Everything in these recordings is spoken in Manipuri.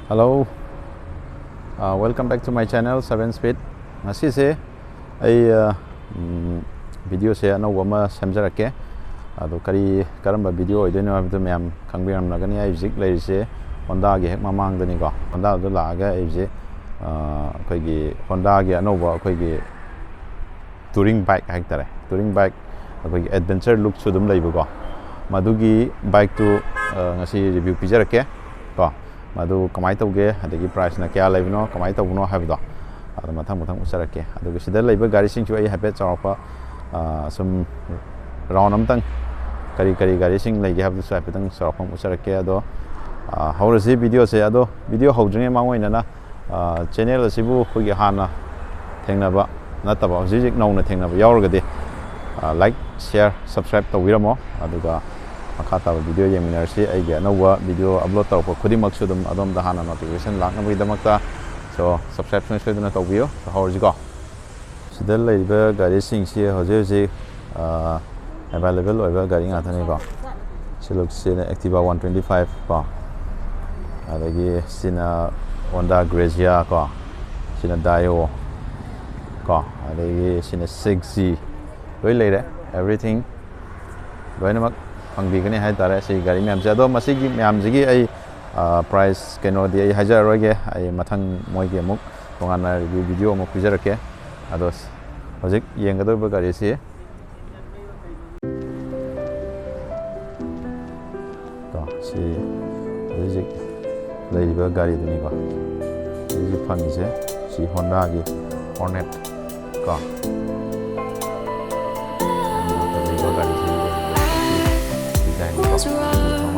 Hello, welcome back to my channel 7 Speed. Ngasi se ai video se anau ama samjarake ado karamba video oideno habdu myam khangbiram lagani ai zik lai se Honda gi hek mamang dani ko Honda do laga ai je koi gi Honda gi anova koi gi touring bike hek tare touring bike koi gi adventure look su dum leibu ko madugi bike to ngasi review pijarake ko madu kamai tauge adagi price na kya leibno kamai tauno habdo ado mathang usarake ado sida leiba gari sing chu ai habe chawpa sum round amtang kari gari sing leige habdu sa petang sarapam usarake ado haurasi video se ado video haujringe mangoina na channel asibu khogi hana thengnaba nataba hojik nauna thengnaba yaurgade like share subscribe tawiramo aduga makata video yeminarsi aige anova video upload tawpa khodimak sudum adom da hana notification lakna bidamakta so subscribe soiduna tawbiyo haurjiko sidal leiba gari sing si hoje available oiba gari ngathani ko siluk sina Activa 125 ko adagi sina Honda Grazia ko sina Dio ko adagi sina 6Z loi leire everything loinamak pangbigani hai tare si gari myam se ado masigi myam jigi ai price keno di ai hajar roge ai mathang moige muk tongana review video mo pijarake ado hojik yengado ba gari si to si hojik leiba gari duni ko hojik phami se si Honda gi Hornet ko Was wrong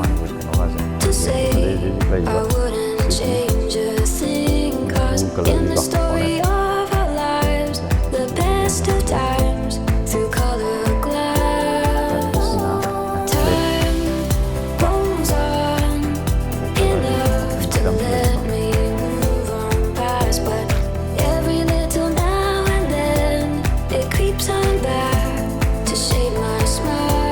to say I wouldn't change a thing, 'cause in the story of our lives, the best of times through color glass. Time rolls on enough to let me move on past, but every little now and then it creeps on back to shade my smile.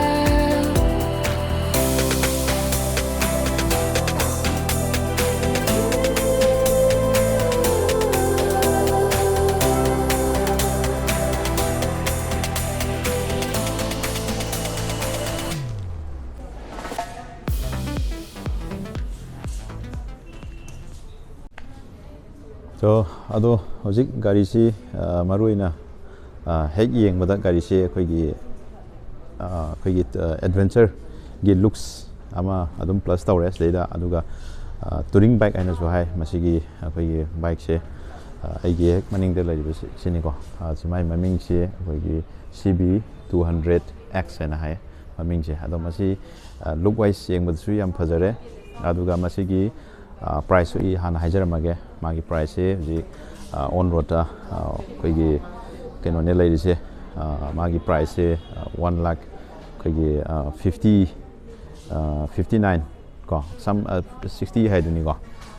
So ado hojik gari si maruina hek yengbada gari si khoigi adventure gi looks ama adum plus tawres leida aduga touring bike aina so hai masigi khoigi bike se aigi hek maning de lari sini ko simai maming se khoigi CB 200X aina hai maming se ado masi look wise yengbada su yam phajare aduga masigi price i hana hajaramage magi price ji on road khoigi keno ne lai se magi price 1 lakh khoigi 59 ko some 60 haiduni ko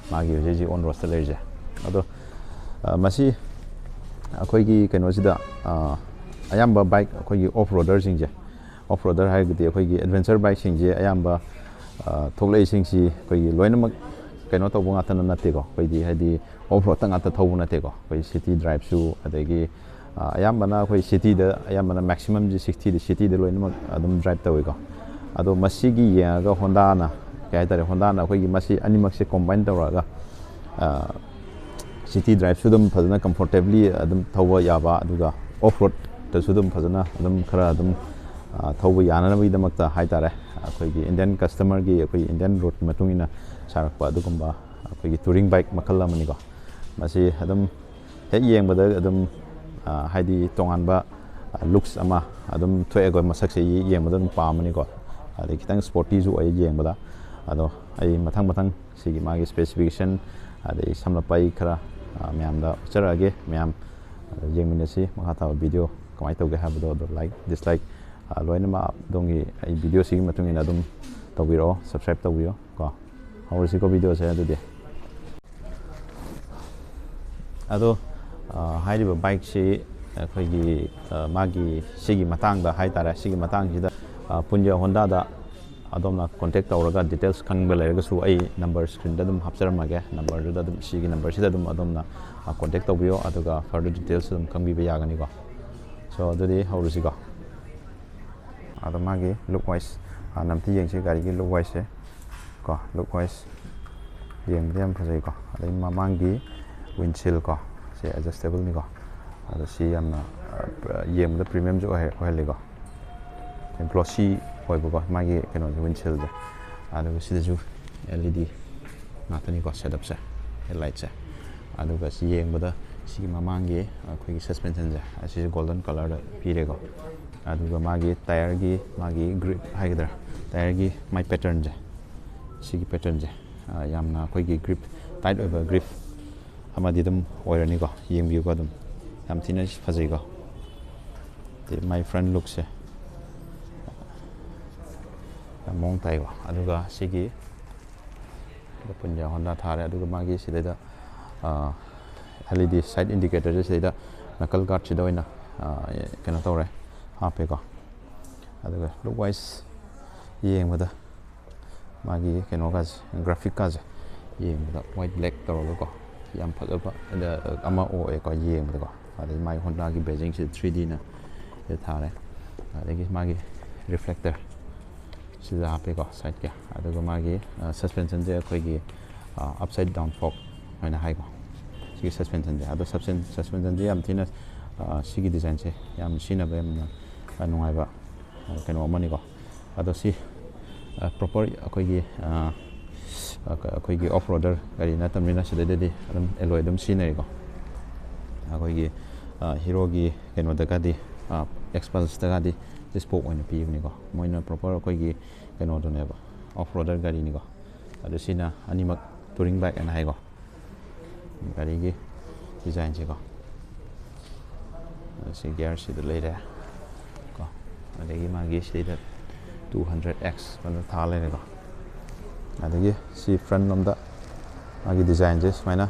magi ji on road lai je ado masi khoigi keno sida ayamba bike khoigi off roader sing je off roader hai gidi khoigi adventure bike sing je ayamba thoklei sing si khoigi loinamak keno to bunga tan nate ko khoidi hadi off road tanga ta thobu nate ko khoi city drive su adagi ayambana khoi city da ayambana maximum ji 60 di city de loina adum drive tawi ko ado masigi ya ga Honda na kai tare Honda na khoi gi masi animak se combine tawraga city drive su dum phadana comfortably adum thoba yaba aduga off road ta su dum phadana adum khara adum thoba yana na bi damakta hai tare khoi gi Indian customer gi khoi Indian road matungina sarakpa adugumba akogi touring bike makal amani ko masi adum hek yengbada adum haidi tonganba looks ama adum thoego masak se yengbada pamani ko adi kitang sporty ju ai yengbada ado ai mathang sigi magi specification adi samlapai khara myamda charage myam yengminasi makhata video kamai tawge habdo like dislike loinama dongi ai video sigi matungina adum tawiro subscribe tawiro ko haursi ko video saya adu ado hairiba bike si khoigi magi sigi matang da hai tara sigi matang sida punja Honda da adom contact tawraga details khangba lerga su ai number screen da dum hapcharamage number da dum sigi number sida dum adom na contact tawbiyo aduga further details dum khangbiba yagani ko so adudi haurusi ko adamagi look wise namti yengse gari gi look wise ko look wise yeng dem phajai ko adai mamangi windshield ko se adjustable ni ko ado si yamna yeng da premium jo hai ko glossy hoibugo magi keno windshield adu sidaju LED natani ko setup se headlight se adu ga si yengbada si mamangi khoi suspension je asi golden color da pirego adu ga magi tire gi magi grip haidra tire gi my pattern je si gi pattern je yamna khoi gi grip tight over grip amadi dum oirani ko yengbiu ko dum yam thina phajai ko my front look se mong tai wa aduga sigi punya Honda thare aduga magi sideda LED side indicator je sideda knuckle guard sidoina kena tore hape ko aduga look wise yeng bada magi keno ga graphic ka je yeng bada white black toro ko yam phajaba da ama o e ko yeng bada ko adi mai Honda gi Beijing si 3D na ye thare adagi magi reflector sida hape ko side kya aduga magi suspension je khoi gi upside down fork aina hai ko sigi suspension je adu suspension je am thina sigi design che yam sina ba yam nungai ba keno mani ko adu si proper khoi gi off roader gari na tamina sida de adam alloy dum sinai ko khoi gi hero gi keno daga di expulse daga di spoke oina pi ni ko moina proper khoi gi keno do ne ba off roader gari ni ko adu sina animak touring bike and hai ko gari gi design che ko si gear si de leda ko adagi magi si de 200x kan thale ne ko adagi si front nom da magi design je maina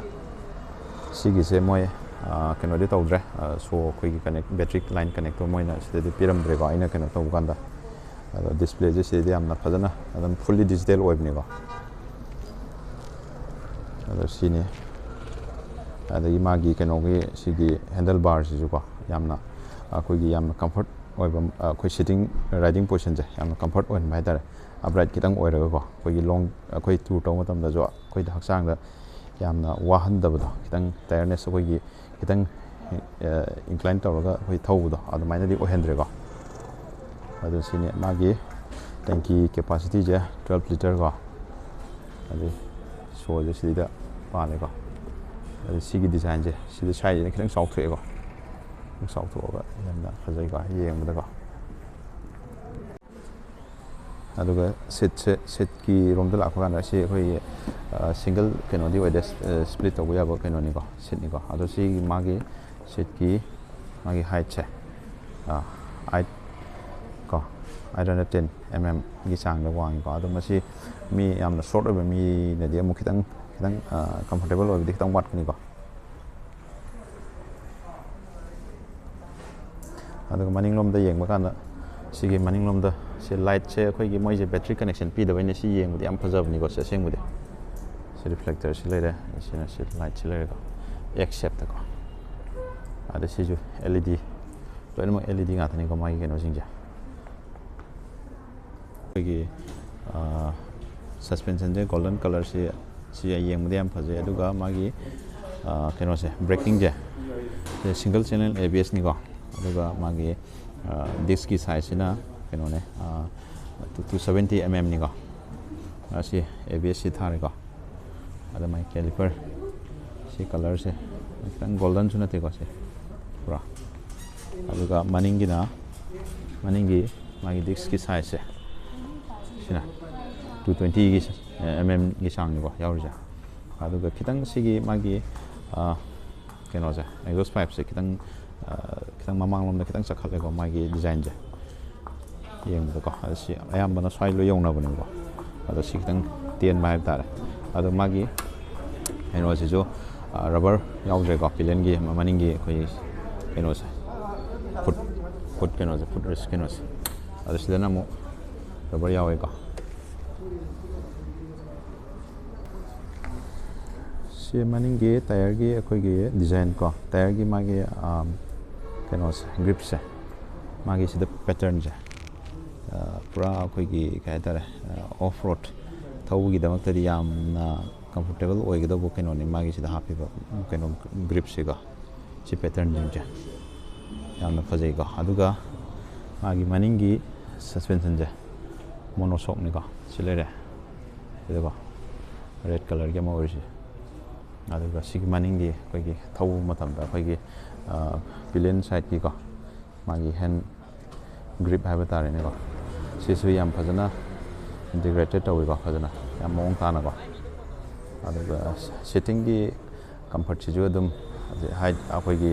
si gi se moi keno de tawdre so khoi gi connect battery line connector moina si de piram dre ko aina keno taw ganda display je si de amna phajana adam fully digital web ni ko ado sini adagi magi keno gi sigi handlebar si ko yamna khoi gi yamna comfort oibam khoi sitting riding position je yamna comfort oin mai dare upright kitang oira ko khoi gi long khoi tour taw matam da jo khoi da haksang da yamna wahan da ba kitang tiredness khoi gi kitang incline tawraga khoi thau da adu mai na di ohendre ko adu sini magi tanki capacity je 12 liter ko adu so je sida pa le ko adu sigi design je sida sai je kitang sok thwe ko sok thwa ga yamna phajai ko yeng da ko aduga set ki rom da la ko kan si khoi single keno di wede split to ya bo keno ni ko set ni ko adu si magi set ki magi height che height ko 110 mm gi sang da wang ko adu ma si mi yamna short over mi ne dia mu kitang comfortable over di kitang wat ni ko aduga maning lom da yeng ba kan da sigi maning lom da si light che khoi gi moi je battery connection pi da bai ne si yeng bu di am phajab ni ko se seng bu de si reflector si le si na si light si le ko x shape ta ko ada si ju LED to ene mo LED nga thani ko mai ke no singja khoi gi suspension je golden color si yeng bu de am phaje aduga magi keno se braking je single channel ABS ni ko aduga magi disc ki size na keno ne 270 mm ni ko asi ABS si thare ko ada mai caliper si color se tang golden suna te ko se pura aduga maningi magi disc ki size se sina 220 gi mm gi sang ni ko yaurja aduga kitang sigi magi keno ja exhaust pipe se kitang mamang lom da kitang sakhale ko magi design je yeng da ko asi ayam bana swai lo yong na bani ko ado si kitang tien mai ta ado magi eno si jo rubber yaw je ko pilen gi maning gi khoi keno sa foot keno sa foot rest keno sa ado sidana mo rubber yaw ko ꯁꯤ ꯃꯅꯤꯡꯒꯤ ꯇꯥꯌꯔꯒꯤ ꯑꯩꯈꯣꯏꯒꯤ ꯗꯤꯖꯥꯏꯟ ꯀꯣ ꯇꯥꯌꯔꯒꯤ ꯃꯥꯒꯤ ꯀꯩꯅꯣꯁꯦ ꯒ꯭ꯔꯤꯞꯁꯦ ꯃꯥꯒꯤ ꯁꯤꯗ ꯄꯦꯇꯔꯟꯁꯦ ꯄꯨꯔꯥ ꯑꯩꯈꯣꯏꯒꯤ ꯀꯩ ꯍꯥꯏꯇꯥꯔꯦ ꯑꯣꯐ ꯔꯣꯗ ꯊꯧꯕꯒꯤꯗꯃꯛꯇꯗꯤ ꯌꯥꯝꯅ ꯀꯝꯐꯣꯔꯇꯦꯕꯜ ꯑꯣꯏꯒꯗꯧꯕ ꯀꯩꯅꯣꯅꯤ ꯃꯥꯒꯤ ꯁꯤꯗ ꯍꯥꯞꯄꯤꯕ ꯀꯩꯅꯣ ꯒ꯭ꯔꯤꯞꯁꯤꯒ ꯁꯤ ꯄꯦꯇꯔꯟꯁꯤꯡꯁꯦ ꯌꯥꯝꯅ ꯐꯖꯩꯀꯣ ꯑꯗꯨꯒ ꯃꯥꯒꯤ ꯃꯅꯤꯡꯒꯤ ꯁꯁꯄꯦꯟꯁꯟꯁꯦ ꯃꯣꯅꯣꯁꯣꯛꯅꯤꯀꯣ ꯁꯤ ꯂꯩꯔꯦ ꯁꯤꯗꯀꯣ ꯔꯦꯗ ꯀꯂꯔꯒꯤ ꯑꯃ ꯑꯣꯏꯔꯤꯁꯤ ꯑꯗꯨꯒ ꯁꯤꯒꯤ ꯃꯅꯤꯡꯒꯤ ꯑꯩꯈꯣꯏꯒꯤ ꯊꯧꯕ ꯃꯇꯝꯗ ꯑꯩꯈꯣꯏꯒꯤ ꯄꯤꯂꯤꯌꯟ ꯁꯥꯏꯠꯀꯤꯀꯣ ꯃꯥꯒꯤ ꯍꯦꯟ ꯒ꯭ꯔꯤꯞ ꯍꯥꯏꯕ ꯇꯥꯔꯦꯅꯦꯀꯣ ꯁꯤꯁꯨ ꯌꯥꯝ ꯐꯖꯅ ꯏꯟꯇꯤꯒ꯭ꯔꯦꯇꯦഡ് ꯇꯧꯋꯤꯀꯣ ꯐꯖꯅ ꯌꯥꯝ ꯃꯑꯣꯡ ꯇꯥꯅꯀꯣ ꯑꯗꯨꯒ ꯁꯤꯠꯇꯤꯡꯒꯤ ꯀꯝꯐꯔꯠꯁꯤꯁꯨ ꯑꯗꯨꯝ ꯍꯥꯏꯠ ꯑꯩꯈꯣꯏꯒꯤ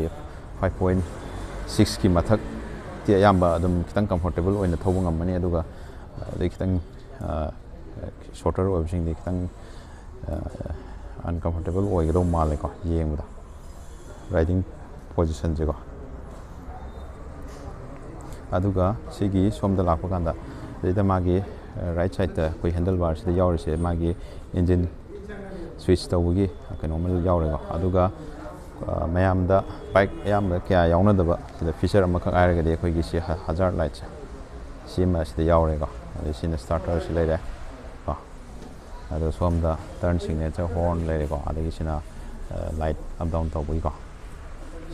5.6ꯀꯤ ꯃꯊꯛꯇꯤ ꯑꯌꯥꯝꯕ ꯑꯗꯨꯝ ꯈꯤꯇꯪ ꯀꯝꯐꯣꯔꯇꯦꯕꯜ ꯑꯣꯏꯅ ꯊꯧꯕ ꯉꯝꯃꯅꯤ ꯑꯗꯨꯒ ꯑꯗꯩ ꯈꯤꯇꯪ ꯁꯣꯔꯇꯔ ꯑꯣꯏꯕꯁꯤꯡꯗꯤ ꯈꯤꯇꯪ ꯑꯟꯀꯝꯐꯣꯔꯇꯦꯕꯜ ꯑꯣꯏꯒꯗꯧ ꯃꯥꯜꯂꯦꯀꯣ ꯌꯦꯡꯕꯗ ꯔꯥꯏꯗꯤꯡ ꯄꯣꯖꯤꯁꯟꯁꯦꯀꯣ ꯑꯗꯨꯒ ꯁꯤꯒꯤ ꯁꯣꯝꯗ ꯂꯥꯛꯄ ꯀꯥꯟꯗ ꯁꯤꯗ ꯃꯥꯒꯤ ꯔꯥꯏꯠ ꯁꯥꯏꯗꯇ ꯑꯩꯈꯣꯏ ꯍꯦꯟꯗꯜ ꯕꯥꯔꯁꯤꯗ ꯌꯥꯎꯔꯤꯁꯦ ꯃꯥꯒꯤ ꯏꯟꯖꯤꯟ ꯁ꯭ꯋꯤꯆ ꯇꯧꯕꯒꯤ ꯀꯩꯅꯣꯃ ꯌꯥꯎꯔꯦꯀꯣ ꯑꯗꯨꯒ ꯃꯌꯥꯝꯗ ꯕꯥꯏꯛ ꯑꯌꯥꯝꯕ ꯀꯌꯥ ꯌꯥꯎꯅꯗꯕ ꯁꯤꯗ ꯐꯤꯆꯔ ꯑꯃꯈꯛ ꯍꯥꯏꯔꯒꯗꯤ ꯑꯩꯈꯣꯏꯒꯤ ꯁꯤ ꯍꯖꯥꯔꯠ ꯂꯥꯏꯠꯁꯦ ꯁꯤ ꯑꯃ ꯁꯤꯗ ꯌꯥꯎꯔꯦꯀꯣ ꯑꯗꯩ ꯁꯤꯅ ꯁ꯭ꯇꯥꯔꯇꯔꯁꯤ ꯂꯩꯔꯦ ꯀꯣ ꯑꯗꯨꯒ ꯁꯣꯝꯗ ꯇꯔꯟ ꯁꯤꯒꯅꯦꯆꯔ ꯍꯣꯔꯟ ꯂꯩꯔꯦꯀꯣ ꯑꯗꯒꯤ ꯁꯤꯅ ꯂꯥꯏꯠ ꯑꯞ ꯗꯥꯎꯟ ꯇꯧꯕꯒꯤꯀꯣ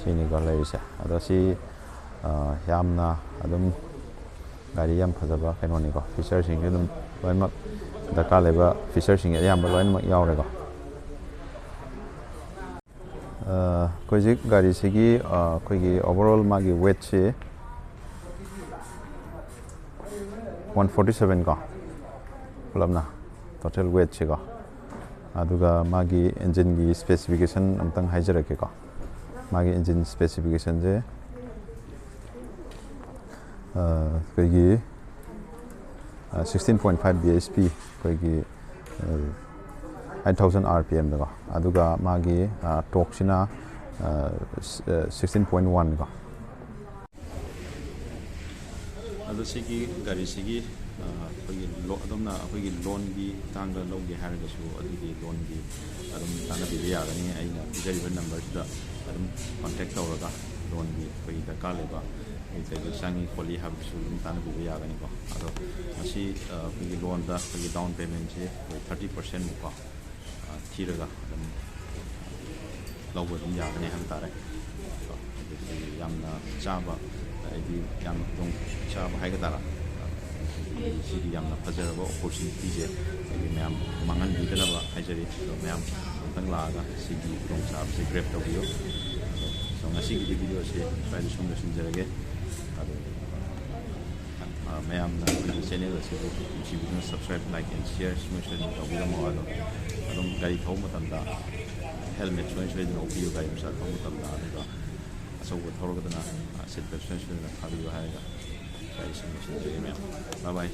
ꯁꯤꯅꯤꯀꯣ ꯂꯩꯔꯤꯁꯦ ꯑꯗꯣ ꯁꯤ ꯌꯥꯝꯅ ꯑꯗꯨꯝ ꯒꯥꯔꯤ ꯌꯥꯝ ꯐꯖꯕ ꯀꯩꯅꯣꯅꯤꯀꯣ ꯐꯤꯆꯔꯁꯤꯡꯁꯨ ꯑꯗꯨꯝ ꯂꯣꯏꯅꯃꯛ ꯗꯔꯀꯥꯔ ꯂꯩꯕ ꯐꯤꯆꯔꯁꯤꯡ ꯑꯌꯥꯝꯕ ꯂꯣꯏꯅꯃꯛ ꯌꯥꯎꯔꯦꯀꯣ ꯍꯧꯖꯤꯛ ꯒꯥꯔꯤꯁꯤꯒꯤ ꯑꯩꯈꯣꯏꯒꯤ ꯑꯣꯚꯔꯑꯣꯜ ꯃꯥꯒꯤ ꯋꯦꯠꯁꯤ 147 ꯀꯣ ꯄꯨꯂꯞꯅ ꯇꯣꯇꯦꯜ ꯋꯦꯠꯁꯤꯀꯣ ꯑꯗꯨꯒ ꯃꯥꯒꯤ ꯏꯟꯖꯤꯟꯒꯤ ꯁ꯭ꯄꯦꯁꯤꯐꯤꯀꯦꯁꯟ ꯑꯝꯇꯪ ꯍꯥꯏꯖꯔꯛꯀꯦꯀꯣ ꯃꯥꯒꯤ ꯏꯟꯖꯤꯟ ꯁ꯭ꯄꯦꯁꯤꯐꯤꯀꯦꯁꯟꯁꯦ ꯑꯩꯈꯣꯏꯒꯤ 16.5 bhp ꯑꯩꯈꯣꯏꯒꯤ 8000 RPMꯗꯀꯣ ꯑꯗꯨꯒ ꯃꯥꯒꯤ ꯇꯣꯛꯁꯤꯅ 16.1 ꯀꯣ ꯑꯗꯣ ꯁꯤꯒꯤ ꯒꯥꯔꯤꯁꯤꯒꯤ ꯑꯩꯈꯣꯏꯒꯤ ꯑꯗꯣꯝꯅ ꯑꯩꯈꯣꯏꯒꯤ ꯂꯣꯟꯒꯤ ꯃꯇꯥꯡꯗ ꯂꯧꯒꯦ ꯍꯥꯏꯔꯒꯁꯨ ꯑꯗꯨꯒꯤ ꯂꯣꯟꯒꯤ ꯑꯗꯨꯝ ꯇꯥꯟꯅꯕꯤꯕ ꯌꯥꯒꯅꯤ ꯑꯩꯅ ꯄꯤꯖꯔꯤꯕ ꯅꯝꯕꯔꯁꯤꯗ ꯑꯗꯨꯝ ꯀꯣꯟꯇꯦꯛ ꯇꯧꯔꯒ ꯂꯣꯟꯒꯤ ꯑꯩꯈꯣꯏꯒꯤ ꯗꯔꯀꯥꯔ ꯂꯩꯕ ꯀꯩꯗ ꯆꯪꯉꯤ ꯈꯣꯠꯂꯤ ꯍꯥꯏꯕꯗꯨꯁꯨ ꯑꯗꯨꯝ ꯇꯥꯟꯅꯕꯤꯕ ꯌꯥꯒꯅꯤꯀꯣ ꯑꯗꯣ ꯃꯁꯤ ꯑꯩꯈꯣꯏꯒꯤ ꯂꯣꯟꯗ ꯑꯩꯈꯣꯏꯒꯤ ꯗꯥꯎꯟ ꯄꯦꯃꯦꯟꯁꯦ ꯑꯩꯈꯣꯏ 30% ꯃꯨꯛꯀꯣ ꯊꯤꯔꯒ ꯑꯗꯨꯝ ꯂꯧꯕ ꯑꯗꯨꯝ ꯌꯥꯒꯅꯤ ꯍꯥꯏꯕ ꯇꯥꯔꯦ ꯑꯗꯨꯗꯤ ꯌꯥꯝꯅ ꯆꯥꯕ ꯍꯥꯏꯗꯤ ꯌꯥꯝꯅ ꯈꯨꯗꯣꯡ ꯆꯥꯕ ꯍꯥꯏꯒꯗ꯭ꯔꯥ ꯁꯤꯒꯤ ꯌꯥꯝꯅ ꯐꯖꯔꯕ ꯑꯣꯄꯣꯔꯆꯨꯅꯤꯇꯤꯁꯦ ꯑꯩꯈꯣꯏꯒꯤ ꯃꯌꯥꯝ ꯃꯥꯡꯍꯟꯕꯤꯗꯅꯕ ꯍꯥꯏꯖꯔꯤ ꯑꯗꯣ ꯃꯌꯥꯝ ꯑꯃꯨꯛꯇꯪ ꯂꯥꯛꯑꯒ ꯁꯤꯒꯤ ꯈꯨꯗꯣꯡꯆꯥꯕꯁꯦ ꯒ꯭ꯔꯦꯞ ꯇꯧꯕꯤꯌꯨ ꯑꯗꯣ ꯉꯁꯤꯒꯤꯗꯤ ꯚꯤꯗꯤꯑꯣꯁꯤ ꯁ꯭ꯋꯥꯏꯗ ꯁꯨꯝ ꯂꯣꯏꯁꯤꯟꯖꯔꯒꯦ ꯑꯗꯣ ꯃꯌꯥꯝꯅ ꯑꯩꯈꯣꯏꯒꯤ ꯆꯦꯅꯦꯜ ꯑꯁꯤꯕꯨ ꯅꯨꯡꯁꯤꯕꯤꯗꯨꯅ ꯁꯕꯁꯀ꯭ꯔꯥꯏꯕ ꯂꯥꯏꯛ ꯑꯦꯟ ꯁꯤꯌꯔ ꯁꯣꯏꯗꯅ ꯇꯧꯕꯤꯔꯝꯃꯣ ꯑꯗꯣ ꯑꯗꯨꯝ ꯒꯥꯔꯤ ꯊꯧꯕ ꯃꯇꯝꯗ ꯍꯦꯜꯃꯦꯠ ꯁꯣꯏꯗꯅ ꯎꯞꯄꯤꯌꯨ ꯒꯥꯔꯤ ꯃꯆꯥ ꯊꯧꯕ ꯃꯇꯝꯗ ꯑꯗꯨꯒ ꯑꯆꯧꯕ ꯊꯧꯔꯒꯗꯅ ꯁꯤꯠ ꯕꯦꯜꯠ ꯁꯣꯏꯗꯅ ꯊꯥꯕꯤꯌꯨ ꯍꯥꯏꯔꯒ ꯒꯥꯔꯤꯁꯤꯡ ꯂꯣꯏꯁꯤꯟꯖꯔꯒꯦ ꯃꯌꯥꯝ ꯕꯥꯏ ꯕꯥꯏ